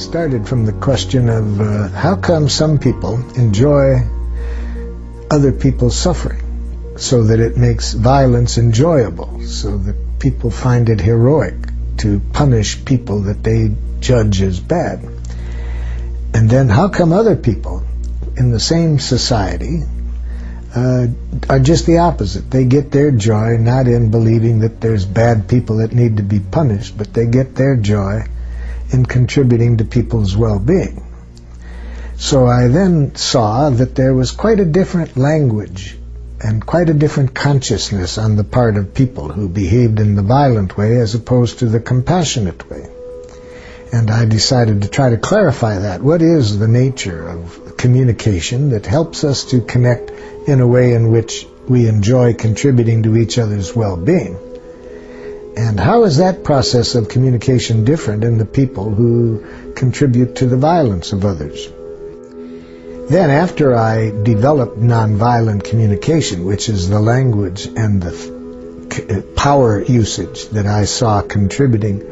started from the question of how come some people enjoy other people's suffering so that it makes violence enjoyable, so that people find it heroic to punish people that they judge as bad. And then how come other people in the same society are just the opposite? They get their joy not in believing that there's bad people that need to be punished, but they get their joy in contributing to people's well-being. So I then saw that there was quite a different language and quite a different consciousness on the part of people who behaved in the violent way as opposed to the compassionate way. And I decided to try to clarify that. What is the nature of communication that helps us to connect in a way in which we enjoy contributing to each other's well-being? And how is that process of communication different in the people who contribute to the violence of others? Then after I developed nonviolent communication, which is the language and the power usage that I saw contributing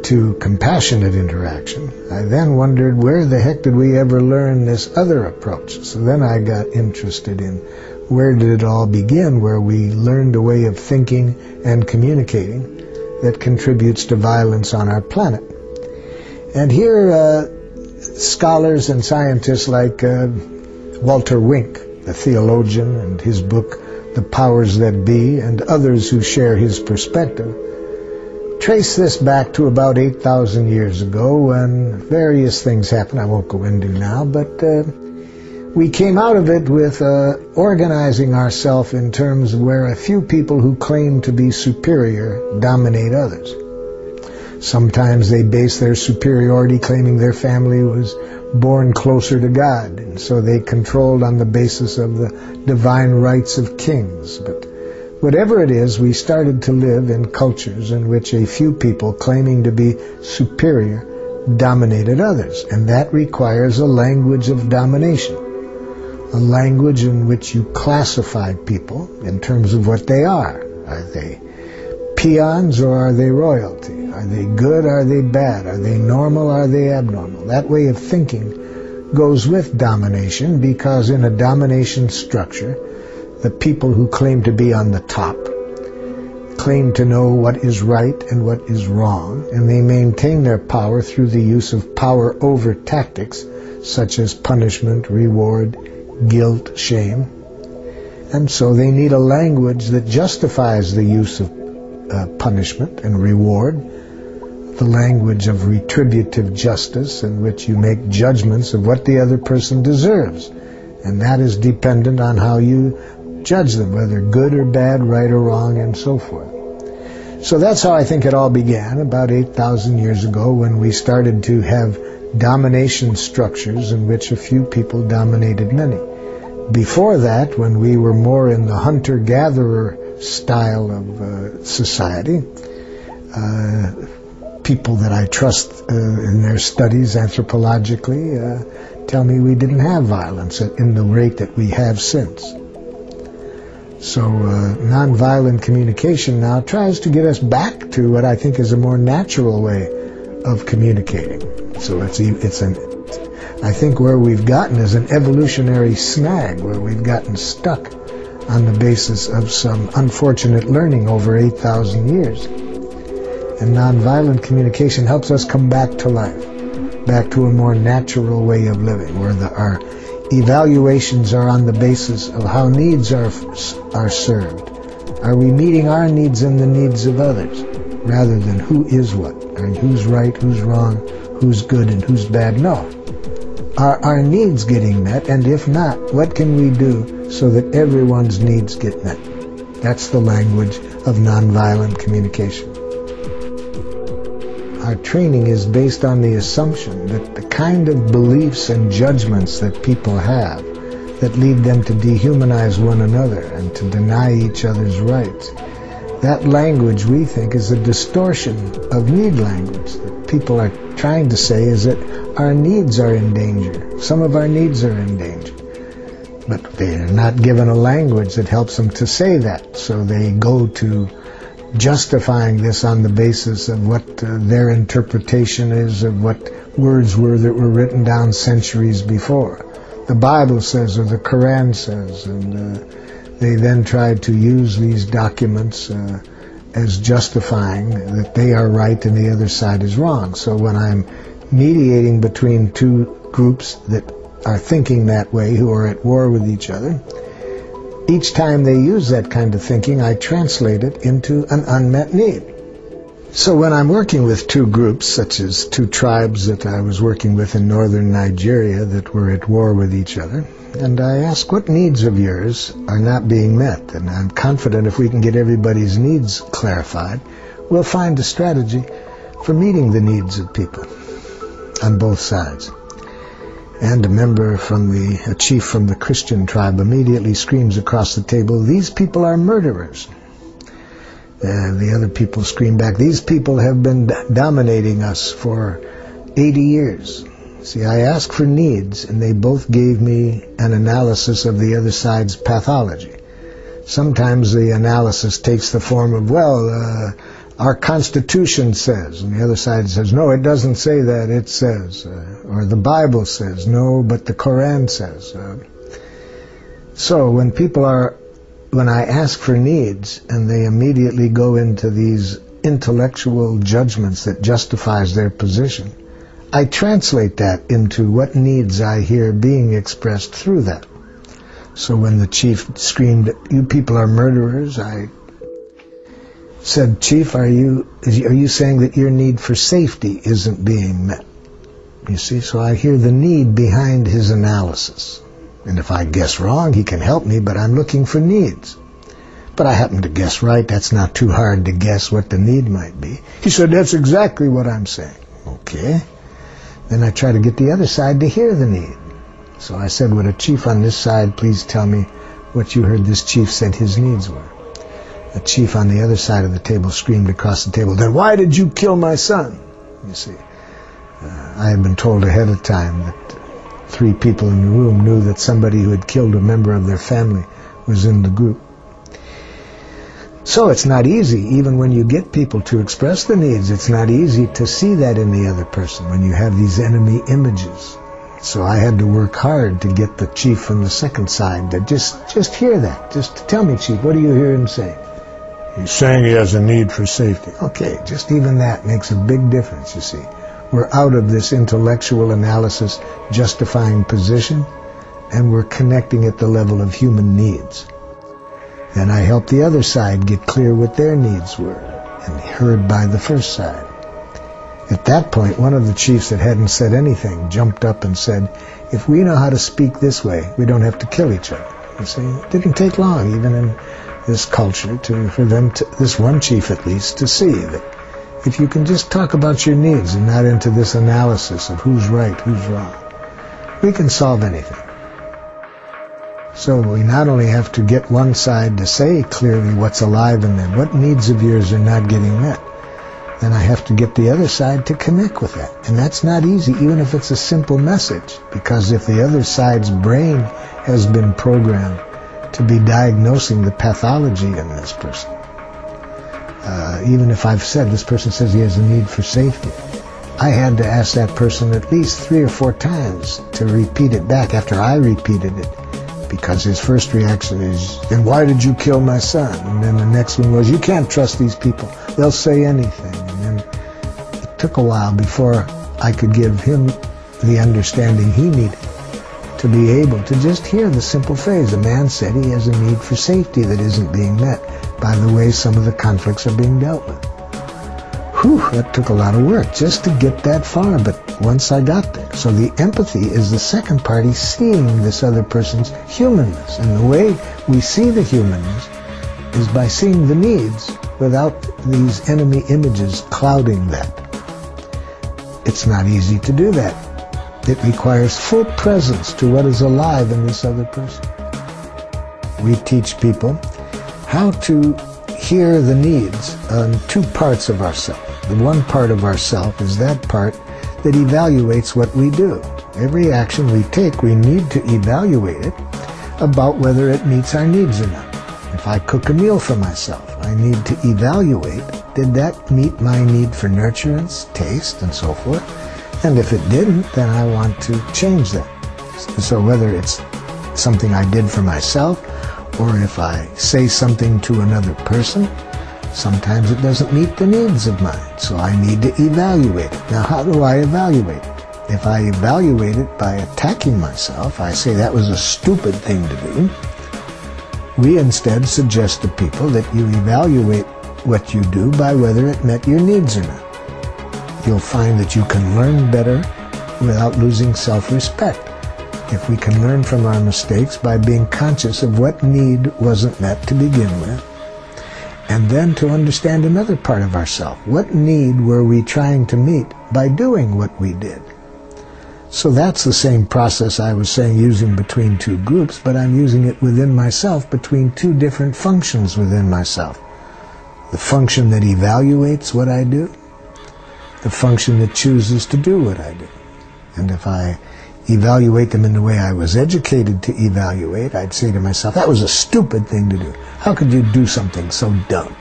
to compassionate interaction, I then wondered, where the heck did we ever learn this other approach? So then I got interested in where did it all begin, where we learned a way of thinking and communicating that contributes to violence on our planet. And here scholars and scientists like Walter Wink, the theologian, and his book The Powers That Be, and others who share his perspective, trace this back to about 8,000 years ago when various things happened I won't go into now, but we came out of it with organizing ourselves in terms where a few people who claim to be superior dominate others. Sometimes they base their superiority claiming their family was born closer to God, and so they controlled on the basis of the divine rights of kings. But whatever it is, we started to live in cultures in which a few people claiming to be superior dominated others, and that requires a language of domination, a language in which you classify people in terms of what they are. Are they peons or are they royalty? Are they good? Are they bad? Are they normal? Are they abnormal? That way of thinking goes with domination, because in a domination structure, the people who claim to be on the top claim to know what is right and what is wrong, and they maintain their power through the use of power over tactics such as punishment, reward, guilt, shame. And so they need a language that justifies the use of punishment and reward, the language of retributive justice in which you make judgments of what the other person deserves, and that is dependent on how you judge them, whether good or bad, right or wrong, and so forth. So that's how I think it all began about 8,000 years ago, when we started to have domination structures in which a few people dominated many. Before that, when we were more in the hunter-gatherer style of society, people that I trust in their studies anthropologically tell me we didn't have violence in the rate that we have since. So nonviolent communication now tries to get us back to what I think is a more natural way of communicating. So I think where we've gotten is an evolutionary snag, where we've gotten stuck on the basis of some unfortunate learning over 8,000 years. And nonviolent communication helps us come back to life, back to a more natural way of living, where our evaluations are on the basis of how needs are served. Are we meeting our needs and the needs of others, rather than who is what, and who's right, who's wrong, who's good and who's bad? No. Are our needs getting met? And if not, what can we do so that everyone's needs get met? That's the language of nonviolent communication. Our training is based on the assumption that the kind of beliefs and judgments that people have that lead them to dehumanize one another and to deny each other's rights, that language, we think, is a distortion of need language. That people are trying to say is that our needs are in danger. Some of our needs are in danger. But they are not given a language that helps them to say that. So they go to justifying this on the basis of what their interpretation is of what words were that were written down centuries before. The Bible says, or the Quran says, and they then tried to use these documents as justifying that they are right and the other side is wrong. So when I'm mediating between two groups that are thinking that way, who are at war with each other, each time they use that kind of thinking, I translate it into an unmet need. So when I'm working with two groups, such as two tribes that I was working with in northern Nigeria that were at war with each other, and I ask, what needs of yours are not being met? And I'm confident if we can get everybody's needs clarified, we'll find a strategy for meeting the needs of people on both sides. And a chief from the Christian tribe immediately screams across the table, "These people are murderers." The other people scream back, "These people have been dominating us for 80 years. See, I asked for needs, and they both gave me an analysis of the other side's pathology. Sometimes the analysis takes the form of, our Constitution says, and the other side says, no, it doesn't say that, it says, or the Bible says, no, but the Quran says. So when I ask for needs, and they immediately go into these intellectual judgments that justifies their position, I translate that into what needs I hear being expressed through that. So when the chief screamed, "You people are murderers," I said, "Chief, are you saying that your need for safety isn't being met?" You see, so I hear the need behind his analysis. And if I guess wrong, he can help me, but I'm looking for needs. But I happen to guess right. That's not too hard to guess what the need might be. He said, "That's exactly what I'm saying." Okay. Then I try to get the other side to hear the need. So I said, "Would a chief on this side please tell me what you heard this chief said his needs were?" A chief on the other side of the table screamed across the table, "Then why did you kill my son?" You see, I had been told ahead of time that 3 people in the room knew that somebody who had killed a member of their family was in the group. So it's not easy, even when you get people to express the needs, it's not easy to see that in the other person when you have these enemy images. So I had to work hard to get the chief from the second side to just hear that. Just tell me, Chief, what do you hear him saying? He's saying he has a need for safety. Okay, just even that makes a big difference, you see. We're out of this intellectual analysis justifying position, and we're connecting at the level of human needs. Then I helped the other side get clear what their needs were, and heard by the first side. At that point, one of the chiefs that hadn't said anything jumped up and said, "If we know how to speak this way, we don't have to kill each other." You see, it didn't take long, even in this culture, for this one chief at least, to see that if you can just talk about your needs and not into this analysis of who's right, who's wrong, we can solve anything. So we not only have to get one side to say clearly what's alive in them, what needs of yours are not getting met, then I have to get the other side to connect with that. And that's not easy, even if it's a simple message, because if the other side's brain has been programmed to be diagnosing the pathology in this person, even if I've said this person says he has a need for safety, I had to ask that person at least 3 or 4 times to repeat it back after I repeated it, because his first reaction is, "Then why did you kill my son?" And then the next one was, "You can't trust these people. They'll say anything." And then it took a while before I could give him the understanding he needed to be able to just hear the simple phrase, a man said he has a need for safety that isn't being met by the way some of the conflicts are being dealt with. Whew, that took a lot of work just to get that far, but once I got there. So the empathy is the second party seeing this other person's humanness. And the way we see the humanness is by seeing the needs without these enemy images clouding that. It's not easy to do that. It requires full presence to what is alive in this other person. We teach people how to hear the needs on 2 parts of ourself. The one part of ourself is that part that evaluates what we do. Every action we take, we need to evaluate it about whether it meets our needs or not. If I cook a meal for myself, I I need to evaluate, did that meet my need for nurturance, taste, and so forth? And if it didn't, then I want to change that. So whether it's something I did for myself, or if I say something to another person, sometimes it doesn't meet the needs of mine, so I need to evaluate it. Now, how do I evaluate it? If I evaluate it by attacking myself, I say that was a stupid thing to do. We instead suggest to people that you evaluate what you do by whether it met your needs or not. You'll find that you can learn better without losing self-respect. If we can learn from our mistakes by being conscious of what need wasn't met to begin with, and then to understand another part of ourselves. What need were we trying to meet by doing what we did? So that's the same process I was saying using between two groups, but I'm using it within myself between two different functions within myself. The function that evaluates what I do, the function that chooses to do what I do. And if I evaluate them in the way I was educated to evaluate, I'd say to myself, that was a stupid thing to do. How could you do something so dumb?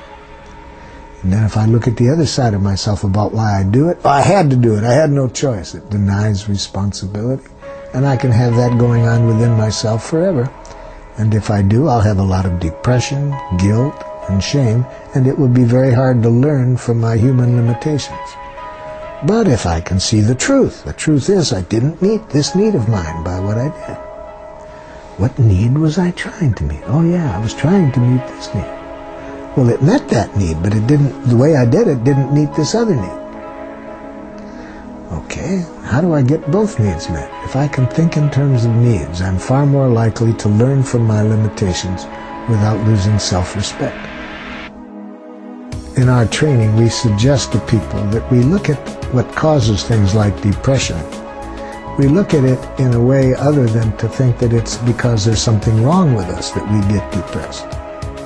And then if I look at the other side of myself about why I do it, I had to do it. I had no choice. It denies responsibility. And I can have that going on within myself forever. And if I do, I'll have a lot of depression, guilt, and shame, and it will be very hard to learn from my human limitations. But if I can see the truth is I didn't meet this need of mine by what I did. What need was I trying to meet? Oh yeah, I was trying to meet this need. Well, it met that need, but it didn't, the way I did it didn't meet this other need. Okay, how do I get both needs met? If I can think in terms of needs, I'm far more likely to learn from my limitations without losing self-respect. In our training, we suggest to people that we look at what causes things like depression. We look at it in a way other than to think that it's because there's something wrong with us that we get depressed,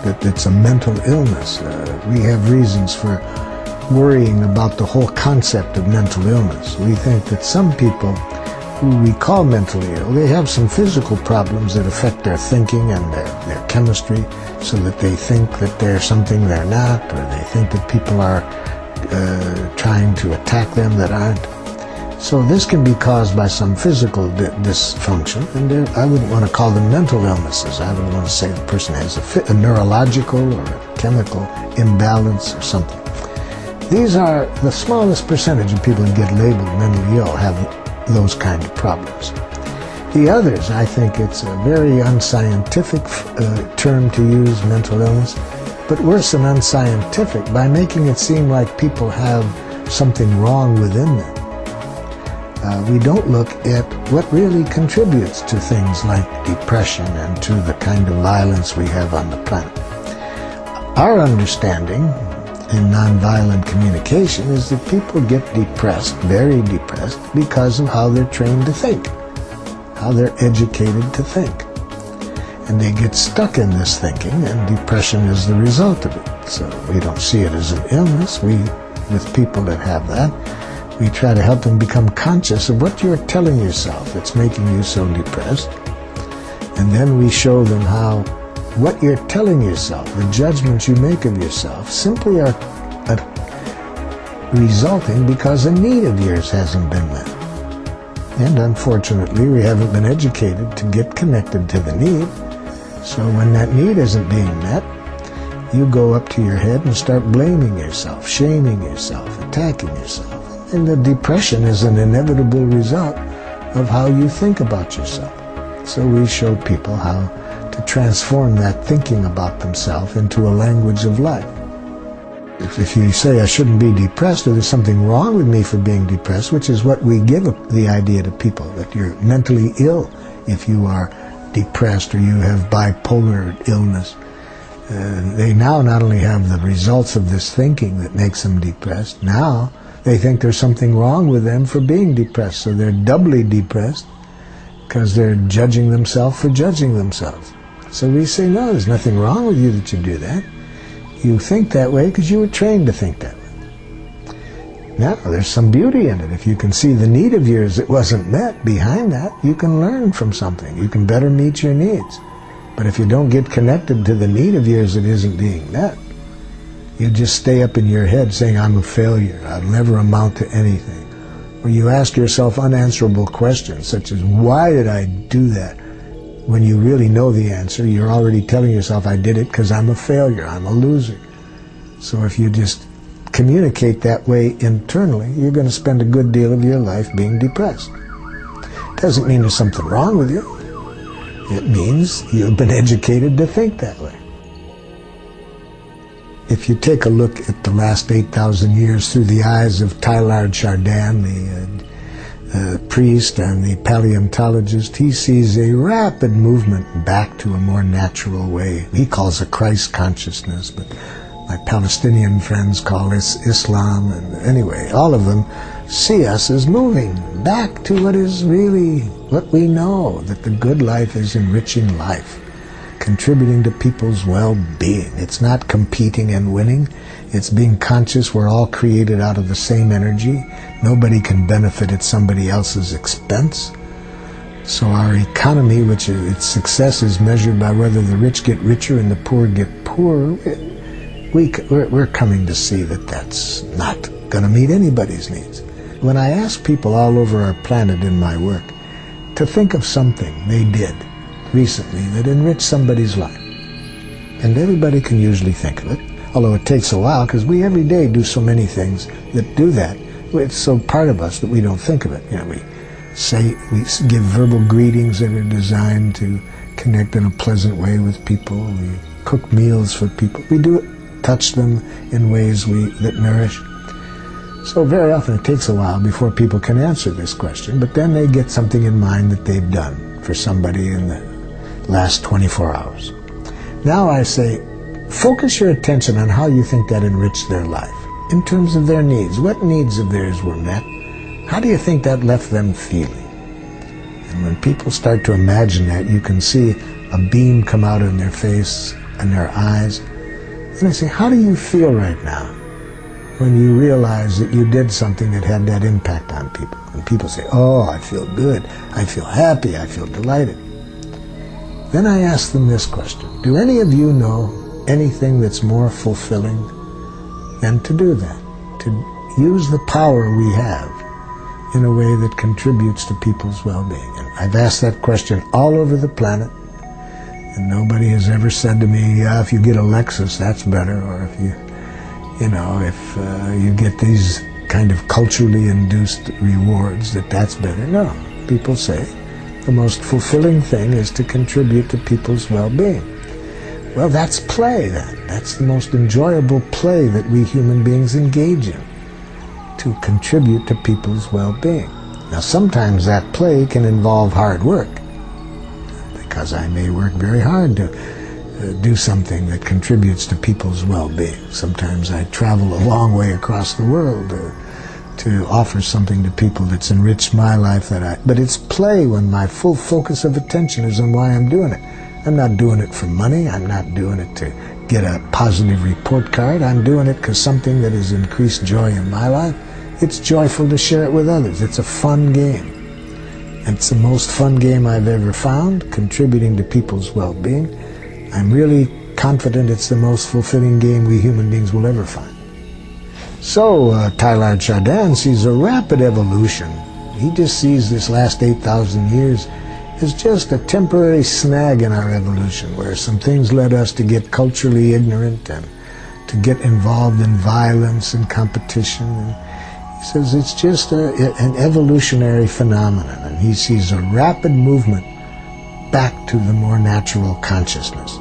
that it's a mental illness. We have reasons for worrying about the whole concept of mental illness. We think that some people who we call mentally ill, they have some physical problems that affect their thinking and their chemistry, so that they think that they're something they're not, or they think that people are trying to attack them that aren't. So this can be caused by some physical dysfunction, and I wouldn't want to call them mental illnesses. I would want to say the person has a neurological or a chemical imbalance or something. These are the smallest percentage of people who get labeled mentally ill have those kind of problems. The others, I think it's a very unscientific term to use, mental illness, but worse than unscientific, by making it seem like people have something wrong within them. We don't look at what really contributes to things like depression and to the kind of violence we have on the planet. Our understanding in nonviolent communication is that people get depressed, very depressed, because of how they're trained to think, how they're educated to think. And they get stuck in this thinking, and depression is the result of it. So we don't see it as an illness. With people that have that, we try to help them become conscious of what you're telling yourself that's making you so depressed. And then we show them how what you're telling yourself, the judgments you make of yourself, simply are resulting because a need of yours hasn't been met. And unfortunately, we haven't been educated to get connected to the need. So when that need isn't being met, you go up to your head and start blaming yourself, shaming yourself, attacking yourself. And the depression is an inevitable result of how you think about yourself. So we show people how to transform that thinking about themselves into a language of life. If you say I shouldn't be depressed, or there's something wrong with me for being depressed, which is what we give the idea to people, that you're mentally ill if you are depressed or you have bipolar illness. They now not only have the results of this thinking that makes them depressed, now they think there's something wrong with them for being depressed, so they're doubly depressed because they're judging themselves for judging themselves. So we say, no, there's nothing wrong with you that you do that. You think that way because you were trained to think that way. Now, there's some beauty in it. If you can see the need of yours that wasn't met behind that, you can learn from something. You can better meet your needs. But if you don't get connected to the need of yours that isn't being met, You just stay up in your head saying, I'm a failure, I'll never amount to anything. Or you ask yourself unanswerable questions such as, why did I do that? When you really know the answer, you're already telling yourself, I did it because I'm a failure, I'm a loser. So if you just communicate that way internally, you're going to spend a good deal of your life being depressed. Doesn't mean there's something wrong with you. It means you've been educated to think that way. If you take a look at the last 8,000 years through the eyes of Teilhard Chardin, the priest and the paleontologist, he sees a rapid movement back to a more natural way. He calls it Christ consciousness, but my Palestinian friends call this Islam. And anyway, all of them see us as moving back to what is really what we know, that the good life is enriching life, contributing to people's well-being. It's not competing and winning. It's being conscious we're all created out of the same energy. Nobody can benefit at somebody else's expense. So our economy, which its success is measured by whether the rich get richer and the poor get poorer, we're coming to see that that's not going to meet anybody's needs. When I ask people all over our planet in my work to think of something they did recently that enriched somebody's life, and everybody can usually think of it, although it takes a while because we every day do so many things that do that. It's so part of us that we don't think of it. You know, we give verbal greetings that are designed to connect in a pleasant way with people. We cook meals for people. We do it, touch them in ways that nourish. So very often it takes a while before people can answer this question, but then they get something in mind that they've done for somebody in the last 24 hours. Now I say, focus your attention on how you think that enriched their life, in terms of their needs. What needs of theirs were met? How do you think that left them feeling? And when people start to imagine that, you can see a beam come out in their face and their eyes. And I say, how do you feel right now when you realize that you did something that had that impact on people? And people say, oh, I feel good, I feel happy, I feel delighted. Then I ask them this question: do any of you know anything that's more fulfilling than to do that? To use the power we have in a way that contributes to people's well-being. And I've asked that question all over the planet, and nobody has ever said to me, yeah, if you get a Lexus, that's better, or if you get these kind of culturally induced rewards, that's better. No, people say the most fulfilling thing is to contribute to people's well-being. Well, that's play then. That's the most enjoyable play that we human beings engage in, to contribute to people's well-being. Now, sometimes that play can involve hard work, because I may work very hard to do something that contributes to people's well-being. Sometimes I travel a long way across the world to offer something to people that's enriched my life. But it's play when my full focus of attention is on why I'm doing it. I'm not doing it for money. I'm not doing it to get a positive report card. I'm doing it because something that has increased joy in my life. It's joyful to share it with others. It's a fun game. It's the most fun game I've ever found, contributing to people's well-being. I'm really confident it's the most fulfilling game we human beings will ever find. So Teilhard Chardin sees a rapid evolution. He just sees this last 8,000 years as just a temporary snag in our evolution, where some things led us to get culturally ignorant and to get involved in violence and competition. And he says it's just an evolutionary phenomenon, and he sees a rapid movement back to the more natural consciousness.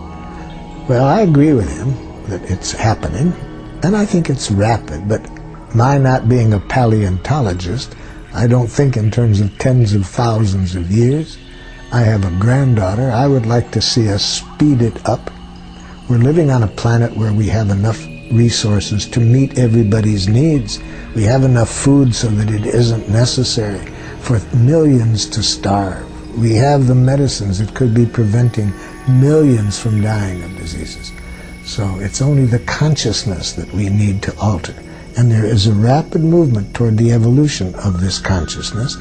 Well, I agree with him that it's happening, and I think it's rapid, but my not being a paleontologist, I don't think in terms of tens of thousands of years. I have a granddaughter. I would like to see us speed it up. We're living on a planet where we have enough resources to meet everybody's needs. We have enough food so that it isn't necessary for millions to starve. We have the medicines that could be preventing millions from dying of diseases. So it's only the consciousness that we need to alter. And there is a rapid movement toward the evolution of this consciousness.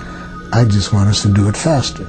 I just want us to do it faster.